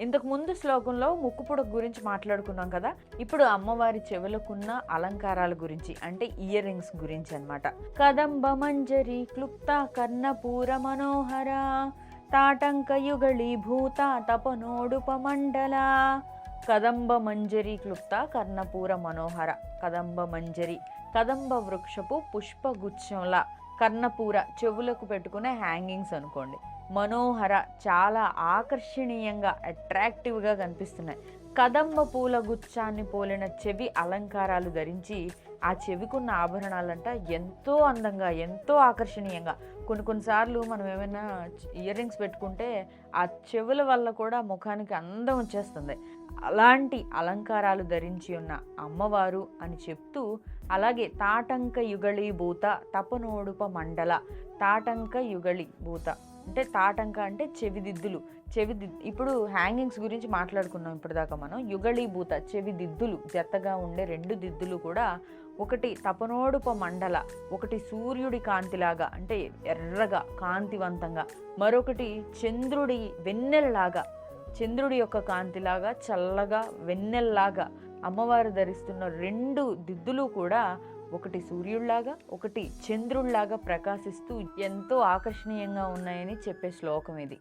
ఇంతకు ముందు శ్లోకంలో ముక్కుపుడక గురించి మాట్లాడుకున్నాం కదా. ఇప్పుడు అమ్మవారి చెవులకున్న అలంకారాల గురించి అంటే ఇయర్ రింగ్స్ గురించి అన్నమాట. కదంబ మంజరి క్లుప్త కర్ణపూర మనోహర తాటంక యుగళి భూత తపనోడుపమండల. కదంబ మంజరి క్లుప్త కర్ణపూర మనోహర. కదంబ మంజరి కదంబ వృక్షపు పుష్పగుచ్చంలా, కర్ణపూర చెవులకు పెట్టుకునే హ్యాంగింగ్స్ అనుకోండి, మనోహర చాలా ఆకర్షణీయంగా అట్రాక్టివ్గా కనిపిస్తున్నాయి. కదంబ పూల గుచ్చాన్ని పోలిన చెవి అలంకారాలు ధరించి ఆ చెవికున్న ఆభరణాలంట ఎంతో అందంగా ఎంతో ఆకర్షణీయంగా, కొన్నిసార్లు మనం ఏమైనా ఇయర్ రింగ్స్ పెట్టుకుంటే ఆ చెవుల వల్ల కూడా ముఖానికి అందం వచ్చేస్తుంది. అలాంటి అలంకారాలు ధరించి ఉన్న అమ్మవారు అని చెప్తూ, అలాగే తాటంక యుగళీ భూత తపనోడుప మండల. తాటంక యుగళి భూత అంటే తాటంక అంటే చెవిదిద్దులు. ఇప్పుడు హ్యాంగింగ్స్ గురించి మాట్లాడుకున్నాం ఇప్పటిదాకా మనం. యుగళీభూత చెవిదిద్దులు, జతగా ఉండే 2 దిద్దులు కూడా, ఒకటి తపనోడుప మండల, ఒకటి సూర్యుడి కాంతిలాగా అంటే ఎర్రగా కాంతివంతంగా, మరొకటి చంద్రుడి వెన్నెల్లాగా, చంద్రుడి యొక్క కాంతిలాగా చల్లగా వెన్నెల్లాగా అమ్మవారు ధరిస్తున్న 2 దిద్దులు కూడా ఒకటి సూర్యుడిలాగా ఒకటి చంద్రుడిలాగా ప్రకాశిస్తూ ఎంతో ఆకర్షణీయంగా ఉన్నాయని చెప్పే శ్లోకం ఇది.